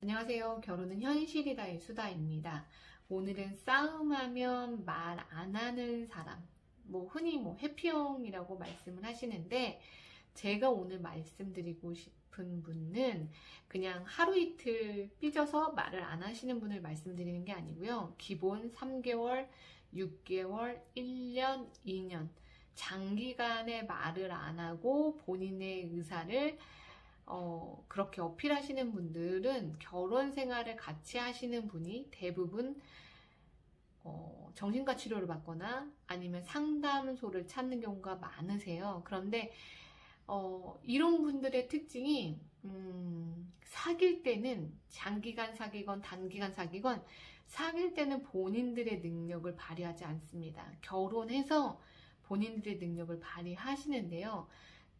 안녕하세요. 결혼은 현실이다의 수다입니다. 오늘은 싸움하면 말 안 하는 사람, 흔히 해피형이라고 말씀을 하시는데, 제가 오늘 말씀드리고 싶은 분은 그냥 하루 이틀 삐져서 말을 안 하시는 분을 말씀드리는 게 아니고요. 기본 3개월, 6개월, 1년, 2년 장기간의 말을 안 하고 본인의 의사를 그렇게 어필하시는 분들은 결혼 생활을 같이 하시는 분이 대부분 정신과 치료를 받거나 아니면 상담소를 찾는 경우가 많으세요. 그런데 이런 분들의 특징이 사귈 때는 장기간 사귀건 단기간 사귀건 사귈 때는 본인들의 능력을 발휘하지 않습니다. 결혼해서 본인들의 능력을 발휘하시는데요.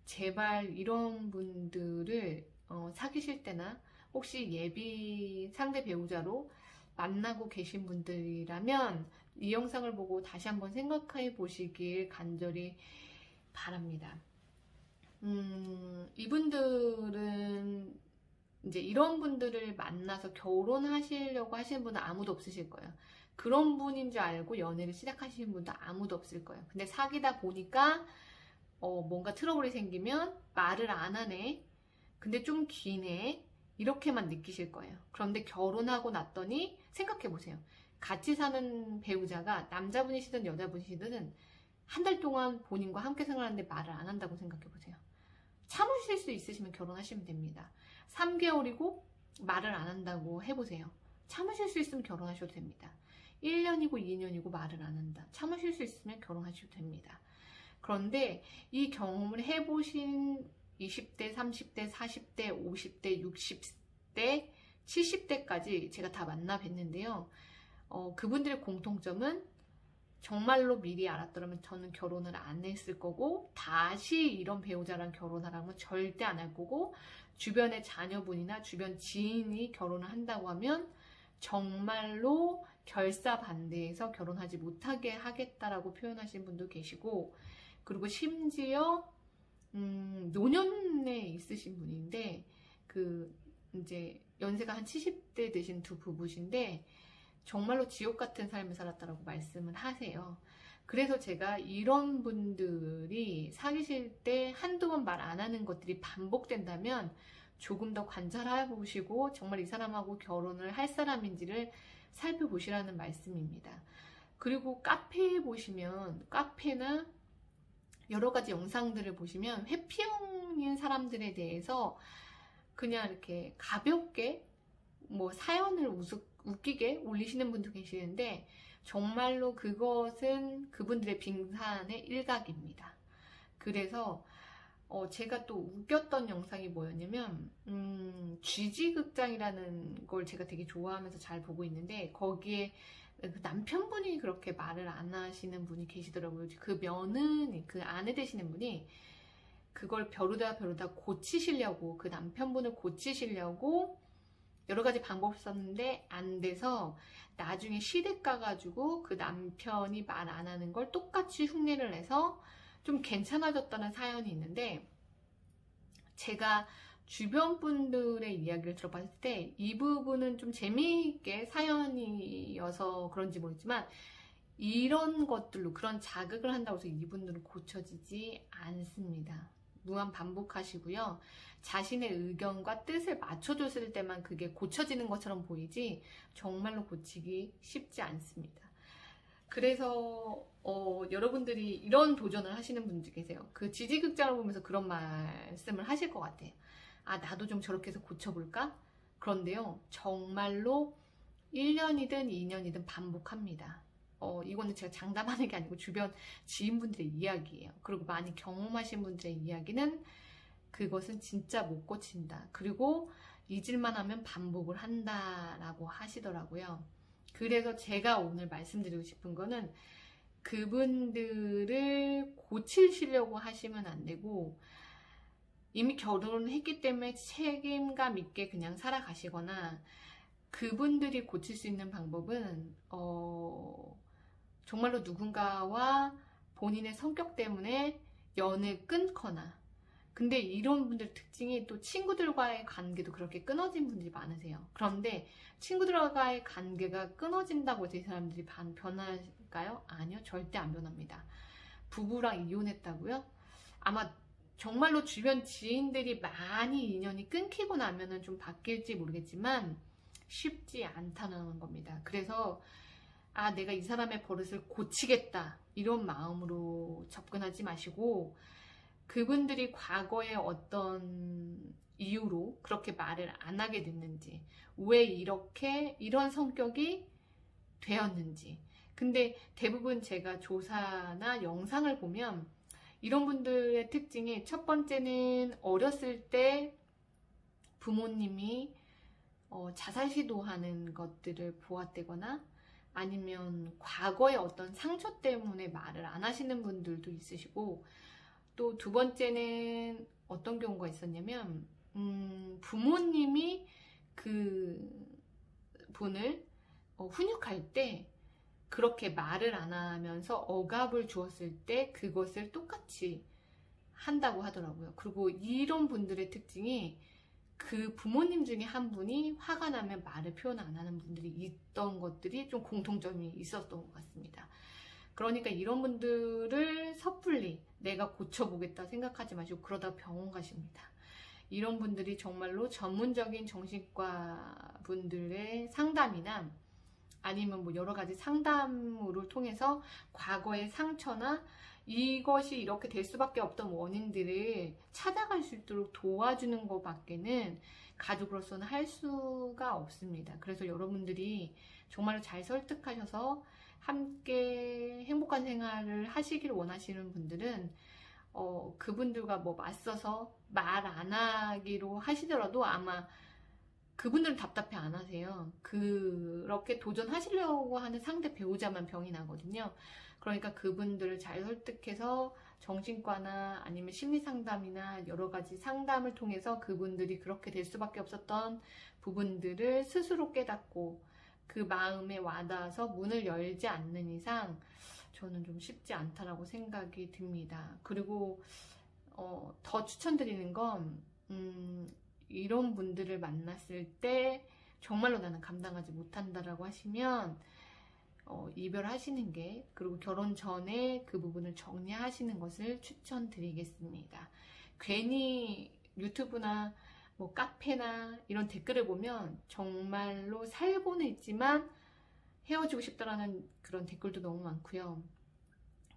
제발 이런 분들을 사귀실 때나 혹시 예비 상대 배우자로 만나고 계신 분들이라면 이 영상을 보고 다시 한번 생각해 보시길 간절히 바랍니다. 이분들은 이제 이런 분들을 만나서 결혼하시려고 하시는 분은 아무도 없으실 거예요. 그런 분인 줄 알고 연애를 시작하시는 분도 아무도 없을 거예요. 근데 사귀다 보니까 뭔가 트러블이 생기면 말을 안 하네. 근데 좀 기네. 이렇게만 느끼실 거예요. 그런데 결혼하고 났더니 생각해 보세요. 같이 사는 배우자가 남자분이시든 여자분이시든 한 달 동안 본인과 함께 생활하는데 말을 안 한다고 생각해 보세요. 참으실 수 있으시면 결혼하시면 됩니다. 3개월이고 말을 안 한다고 해보세요. 참으실 수 있으면 결혼하셔도 됩니다. 1년이고 2년이고 말을 안 한다. 참으실 수 있으면 결혼하셔도 됩니다. 그런데 이 경험을 해보신 20대, 30대, 40대, 50대, 60대, 70대까지 제가 다 만나 뵀는데요. 그분들의 공통점은 정말로 미리 알았더라면 저는 결혼을 안 했을 거고 다시 이런 배우자랑 결혼하라면 절대 안 할 거고 주변의 자녀분이나 주변 지인이 결혼을 한다고 하면 정말로 결사반대해서 결혼하지 못하게 하겠다라고 표현하신 분도 계시고 그리고 심지어 노년에 있으신 분인데 이제 연세가 한 70대 되신 두 부부신데 정말로 지옥 같은 삶을 살았다라고 말씀을 하세요. 그래서 제가 이런 분들이 사귀실 때 한두 번 말 안 하는 것들이 반복된다면 조금 더 관찰해 보시고 정말 이 사람하고 결혼을 할 사람인지를 살펴보시라는 말씀입니다. 그리고 카페에 보시면 카페나 여러 가지 영상들을 보시면 회피형인 사람들에 대해서 그냥 이렇게 가볍게 사연을 웃기게 올리시는 분도 계시는데 정말로 그것은 그분들의 빙산의 일각입니다. 그래서 제가 또 웃겼던 영상이 뭐였냐면 GG극장이라는 걸 제가 되게 좋아하면서 잘 보고 있는데 거기에 그 남편분이 그렇게 말을 안 하시는 분이 계시더라고요. 그 아내 되시는 분이 그걸 벼르다 고치시려고 그 남편분을 고치시려고 여러 가지 방법을 썼는데 안 돼서 나중에 시댁 가가지고 그 남편이 말 안 하는 걸 똑같이 흉내를 내서 좀 괜찮아졌다는 사연이 있는데 제가 주변 분들의 이야기를 들어봤을 때 이 부분은 좀 재미있게 사연이어서 그런지 모르지만 이런 것들로 그런 자극을 한다고 해서 이분들은 고쳐지지 않습니다. 무한 반복하시고요. 자신의 의견과 뜻을 맞춰줬을 때만 그게 고쳐지는 것처럼 보이지 정말로 고치기 쉽지 않습니다. 그래서 여러분들이 이런 도전을 하시는 분들 계세요. 그 지지극장을 보면서 그런 말씀을 하실 것 같아요. 아, 나도 좀 저렇게 해서 고쳐볼까? 그런데요. 정말로 1년이든 2년이든 반복합니다. 이거는 제가 장담하는 게 아니고 주변 지인분들의 이야기예요. 그리고 많이 경험하신 분들의 이야기는 그것은 진짜 못 고친다. 그리고 잊을만 하면 반복을 한다라고 하시더라고요. 그래서 제가 오늘 말씀드리고 싶은 거는 그분들을 고치시려고 하시면 안 되고 이미 결혼을 했기 때문에 책임감 있게 그냥 살아가시거나 그분들이 고칠 수 있는 방법은 정말로 누군가와 본인의 성격 때문에 연을 끊거나 근데 이런 분들 특징이 또 친구들과의 관계도 그렇게 끊어진 분들이 많으세요. 그런데 친구들과의 관계가 끊어진다고 해서 이 사람들이 변할까요? 아니요, 절대 안 변합니다. 부부랑 이혼했다고요? 아마 정말로 주변 지인들이 많이 인연이 끊기고 나면은 좀 바뀔지 모르겠지만 쉽지 않다는 겁니다. 그래서 내가 이 사람의 버릇을 고치겠다 이런 마음으로 접근하지 마시고, 그분들이 과거에 어떤 이유로 그렇게 말을 안 하게 됐는지, 왜 이런 성격이 되었는지. 근데 대부분 제가 조사나 영상을 보면 이런 분들의 특징이, 첫 번째는 어렸을 때 부모님이 자살 시도하는 것들을 보았다거나, 아니면 과거의 어떤 상처 때문에 말을 안 하시는 분들도 있으시고, 또 두 번째는 어떤 경우가 있었냐면 부모님이 그 분을 훈육할 때 그렇게 말을 안 하면서 억압을 주었을 때 그것을 똑같이 한다고 하더라고요. 그리고 이런 분들의 특징이, 그 부모님 중에 한 분이 화가 나면 말을 표현 안 하는 분들이 있던 것들이 좀 공통점이 있었던 것 같습니다. 그러니까 이런 분들을 섣불리 내가 고쳐보겠다 생각하지 마시고 그러다 병원 가십니다. 이런 분들이 정말로 전문적인 정신과 분들의 상담이나 아니면 뭐 여러 가지 상담을 통해서 과거의 상처나 이것이 이렇게 될 수밖에 없던 원인들을 찾아갈 수 있도록 도와주는 것밖에는 가족으로서는 할 수가 없습니다. 그래서 여러분들이 정말로 잘 설득하셔서 함께 행복한 생활을 하시길 원하시는 분들은 그분들과 뭐 맞서서 말 안 하기로 하시더라도 아마 그분들은 답답해 안 하세요. 그렇게 도전하시려고 하는 상대 배우자만 병이 나거든요. 그러니까 그분들을 잘 설득해서 정신과나 아니면 심리상담이나 여러 가지 상담을 통해서 그분들이 그렇게 될 수밖에 없었던 부분들을 스스로 깨닫고 그 마음에 와닿아서 문을 열지 않는 이상 저는 좀 쉽지 않다라고 생각이 듭니다. 그리고 더 추천드리는 건 이런 분들을 만났을 때 정말로 나는 감당하지 못한다라고 하시면 이별하시는 게, 그리고 결혼 전에 그 부분을 정리하시는 것을 추천드리겠습니다. 괜히 유튜브나 뭐 카페나 이런 댓글을 보면 정말로 살고는 있지만 헤어지고 싶다라는 그런 댓글도 너무 많고요.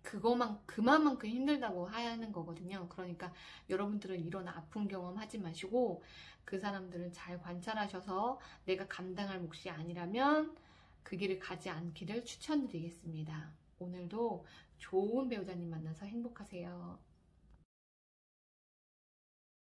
그만큼 힘들다고 하는 거거든요. 그러니까 여러분들은 이런 아픈 경험 하지 마시고 그 사람들은 잘 관찰하셔서 내가 감당할 몫이 아니라면 그 길을 가지 않기를 추천드리겠습니다. 오늘도 좋은 배우자님 만나서 행복하세요.